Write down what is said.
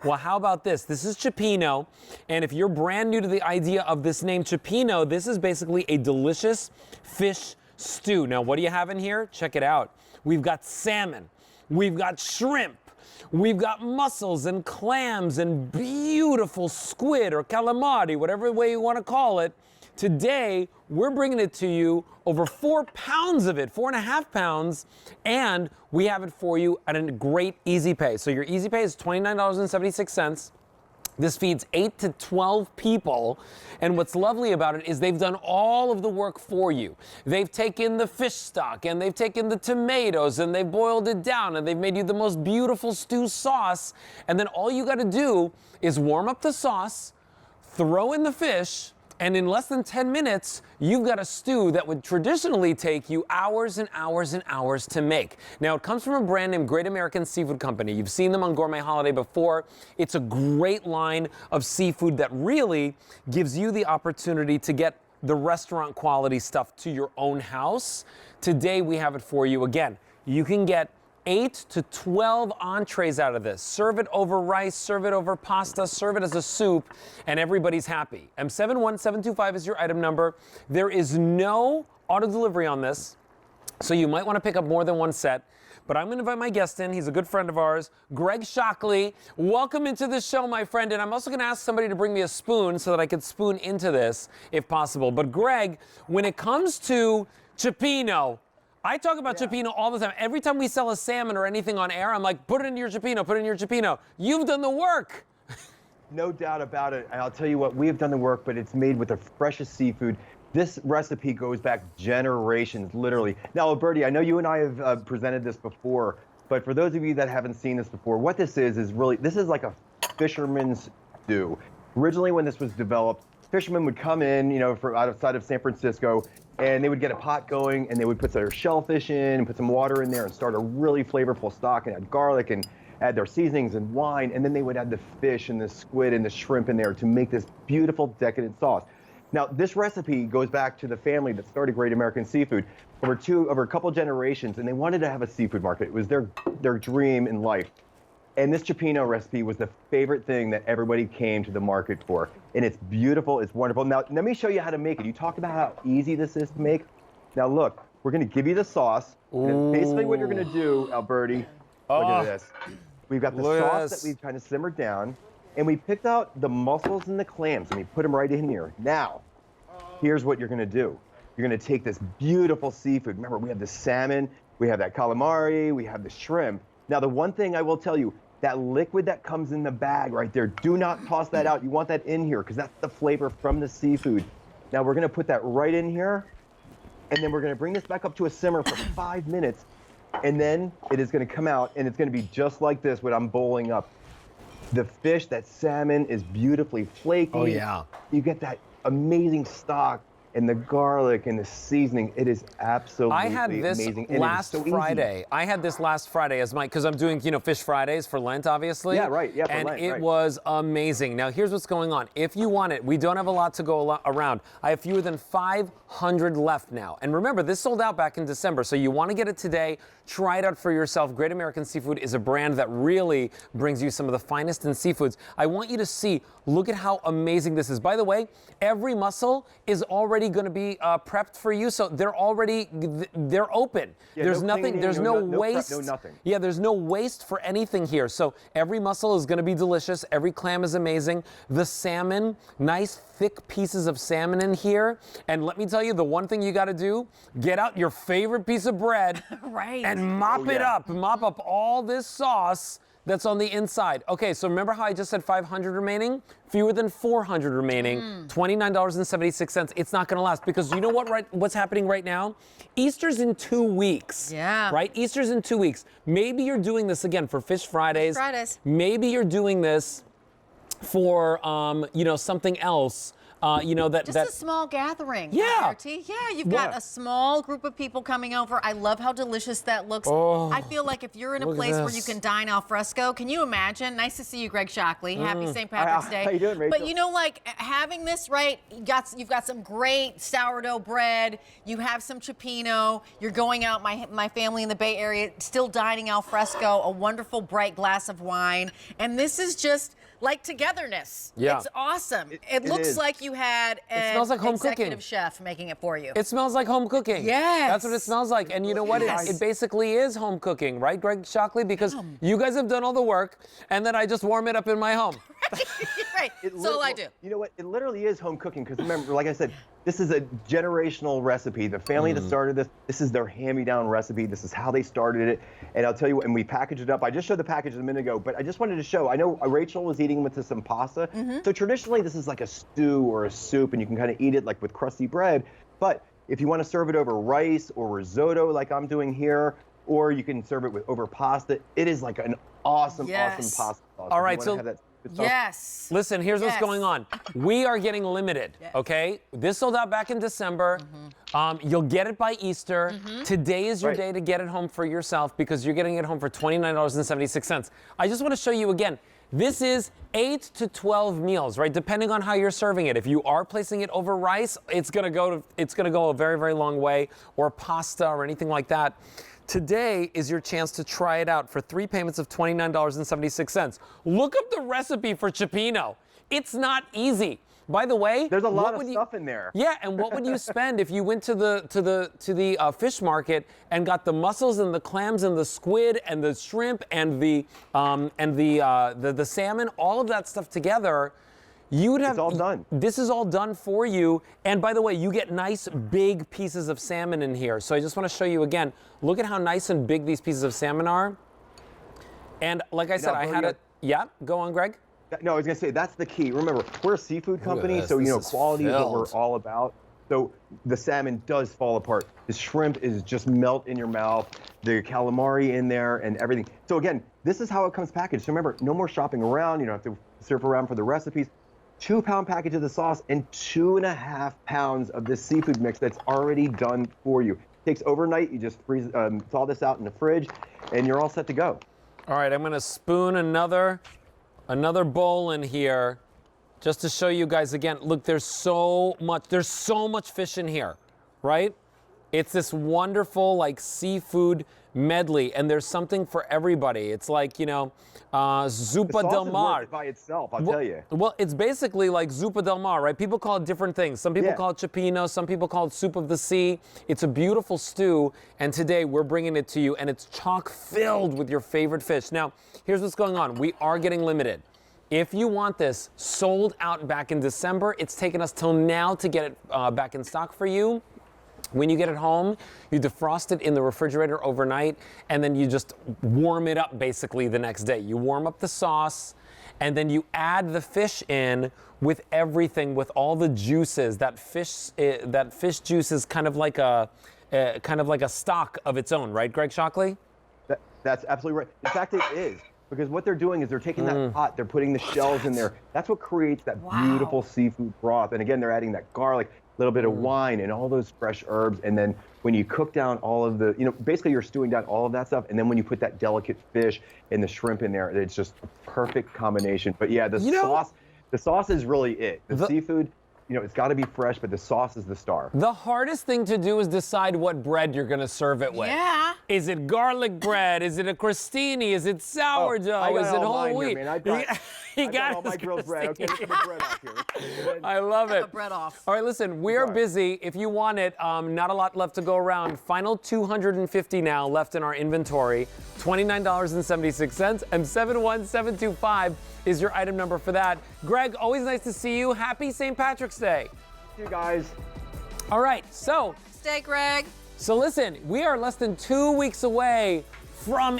Well, how about this? This is Cioppino, and if you're brand new to the idea of this name Cioppino, this is basically a delicious fish stew. Now, what do you have in here? Check it out. We've got salmon, we've got shrimp, we've got mussels and clams and beautiful squid or calamari, whatever way you want to call it. Today, we're bringing it to you, over 4 pounds of it, 4.5 pounds, and we have it for you at a great Easy Pay. So your Easy Pay is $29.76. This feeds 8 to 12 people, and what's lovely about it is they've done all of the work for you. They've taken the fish stock, and they've taken the tomatoes, and they've boiled it down, and they've made you the most beautiful stew sauce, and then all you gotta do is warm up the sauce, throw in the fish, and in less than 10 minutes, you've got a stew that would traditionally take you hours and hours and hours to make. Now, it comes from a brand named Great American Seafood Company. You've seen them on Gourmet Holiday before. It's a great line of seafood that really gives you the opportunity to get the restaurant quality stuff to your own house. Today, we have it for you again. You can get 8 to 12 entrees out of this. Serve it over rice, serve it over pasta, serve it as a soup, and everybody's happy. M71725 is your item number. There is no auto delivery on this, so you might want to pick up more than one set. But I'm going to invite my guest in. He's a good friend of ours, Greg Shockley. Welcome into the show, my friend. And I'm also going to ask somebody to bring me a spoon so that I could spoon into this, if possible. But Greg, when it comes to Cioppino, I talk about Cioppino all the time. Every time we sell a salmon or anything on air, I'm like, put it in your Cioppino, put it in your Cioppino. You've done the work. No doubt about it. And I'll tell you what, we have done the work, but it's made with the freshest seafood. This recipe goes back generations, literally. Now, Alberti, I know you and I have presented this before, but for those of you that haven't seen this before, what this is really, this is like a fisherman's stew. Originally, when this was developed, fishermen would come in, you know, from outside of San Francisco, and they would get a pot going, and they would put their shellfish in, and put some water in there, and start a really flavorful stock, and add garlic, and add their seasonings and wine, and then they would add the fish and the squid and the shrimp in there to make this beautiful, decadent sauce. Now, this recipe goes back to the family that started Great American Seafood over a couple generations, and they wanted to have a seafood market. It was their dream in life. And this Cioppino recipe was the favorite thing that everybody came to the market for. And it's beautiful, it's wonderful. Now, let me show you how to make it. You talked about how easy this is to make. Now look, we're gonna give you the sauce. And basically what you're gonna do, Alberti, look at this. We've got the sauce that we've kind of simmered down, and we picked out the mussels and the clams, and we put them right in here. Now, here's what you're gonna do. You're gonna take this beautiful seafood. Remember, we have the salmon, we have that calamari, we have the shrimp. Now, the one thing I will tell you, that liquid that comes in the bag right there, do not toss that out. You want that in here because that's the flavor from the seafood. Now we're gonna put that right in here, and then we're gonna bring this back up to a simmer for 5 minutes, and then it is gonna come out, and it's gonna be just like this, what I'm bowling up. The fish, that salmon, is beautifully flaky. Oh, yeah. You get that amazing stock, and the garlic and the seasoning. It is absolutely amazing. I had this amazing. last Friday. I had this last Friday as because I'm doing, Fish Fridays for Lent, obviously. Yeah, right. Yeah, for and Lent, it right. was amazing. Now, here's what's going on. If you want it, we don't have a lot to go around. I have fewer than 500 left now. And remember, this sold out back in December, so you want to get it today. Try it out for yourself. Great American Seafood is a brand that really brings you some of the finest in seafoods. I want you to see, look at how amazing this is. By the way, every mussel is already going to be prepped for you, so they're open. Yeah, there's no nothing, cleaning, there's no waste. No nothing. Yeah, there's no waste for anything here. So every mussel is going to be delicious. Every clam is amazing. The salmon, nice thick pieces of salmon in here. And let me tell you, the one thing you got to do, get out your favorite piece of bread right. and mop it up. Mop up all this sauce that's on the inside. Okay, so remember how I just said 500 remaining? Fewer than 400 remaining, $29.76. It's not gonna last because you know what's happening right now? Easter's in 2 weeks. Yeah. Right? Easter's in 2 weeks. Maybe you're doing this again for Fish Fridays. Fridays. Maybe you're doing this for, something else. you know, that Just a small gathering. Yeah. Yeah, you've got a small group of people coming over. I love how delicious that looks. I feel like if you're in a place where you can dine al fresco, can you imagine? Nice to see you, Greg Shockley. Happy St. Patrick's Day. How you doing, Rachel? But you know, like having this, right? You've got some great sourdough bread. You have some Cioppino. You're going out, my family in the Bay Area, still dining al fresco, a wonderful bright glass of wine. And this is just like togetherness. Yeah. It's awesome. It looks is. like you had an smells like home executive cooking. chef making it for you. It smells like home cooking. Yes. That's what it smells like. And you know what? Yes. It basically is home cooking, right, Greg Shockley? Because you guys have done all the work, and then I just warm it up in my home. Right. That's all I do. You know what? It literally is home cooking because remember, like I said, this is a generational recipe. The family that started this is their hand-me-down recipe. This is how they started it. And I'll tell you what, and we packaged it up. I just showed the package a minute ago, but I just wanted to show. I know Rachel was eating with some pasta. So traditionally, this is like a stew or a soup, and you can kind of eat it like with crusty bread. But if you want to serve it over rice or risotto like I'm doing here, or you can serve it over pasta, it is like an awesome pasta sauce. All right, so Yes. listen, here's what's going on. We are getting limited, okay? This sold out back in December. You'll get it by Easter. Today is your day to get it home for yourself because you're getting it home for $29.76. I just want to show you again. This is 8 to 12 meals, right? Depending on how you're serving it. If you are placing it over rice, it's gonna go a very, very long way, or pasta or anything like that. Today is your chance to try it out for 3 payments of $29.76. Look up the recipe for Cioppino. It's not easy. By the way, there's a lot of stuff in there. Yeah, and what would you spend if you went to the fish market and got the mussels and the clams and the squid and the shrimp and the salmon, all of that stuff together? You would have. It's all done. This is all done for you. And by the way, you get nice big pieces of salmon in here. So I just want to show you again. Look at how nice and big these pieces of salmon are. And like I said, I had it. Yeah, go on, Greg. No, I was gonna say that's the key. Remember, we're a seafood company, so you know quality is what we're all about. So the salmon does fall apart. The shrimp is just melt in your mouth. The calamari in there and everything. So again, this is how it comes packaged. So remember, no more shopping around. You don't have to surf around for the recipes. 2-pound package of the sauce and 2.5 pounds of this seafood mix that's already done for you. Takes overnight. You just freeze, thaw this out in the fridge, and you're all set to go. All right, I'm gonna spoon another bowl in here, just to show you guys again. Look, there's so much fish in here, right? It's this wonderful like seafood medley, and there's something for everybody. It's like, you know, zuppa del mar. By itself, I'll tell you. Well, it's basically like zuppa del mar, right? People call it different things. Some people call it Cioppino, some people call it soup of the sea. It's a beautiful stew, and today we're bringing it to you, and it's chock filled with your favorite fish. Now, here's what's going on. We are getting limited. If you want this, sold out back in December. It's taken us till now to get it back in stock for you. When you get it home, you defrost it in the refrigerator overnight, and then you just warm it up basically the next day. You warm up the sauce, and then you add the fish in with everything, with all the juices. That fish juice is kind of like a stock of its own, right, Greg Shockley? That's absolutely right. In fact, it is. Because what they're doing is they're taking that pot, they're putting the shells in there. That's what creates that beautiful seafood broth. And again, they're adding that garlic, a little bit of wine, and all those fresh herbs. And then when you cook down all of the, you know, basically you're stewing down all of that stuff. And then when you put that delicate fish and the shrimp in there, it's just a perfect combination. But yeah, the sauce is really it. The seafood, you know, it's got to be fresh, but the sauce is the star. The hardest thing to do is decide what bread you're going to serve it with. Yeah. Is it garlic bread? Is it a crostini? Is it sourdough? Is it whole wheat? I got all my grilled bread. Okay, let's get the bread off here. I love it. The bread off. All right, listen, we are busy. If you want it, not a lot left to go around. Final 250 now left in our inventory. $29.76 and 71725 is your item number for that. Greg, always nice to see you. Happy St. Patrick's Day. See you guys. All right, so. Stay, Greg. So listen, we are less than 2 weeks away from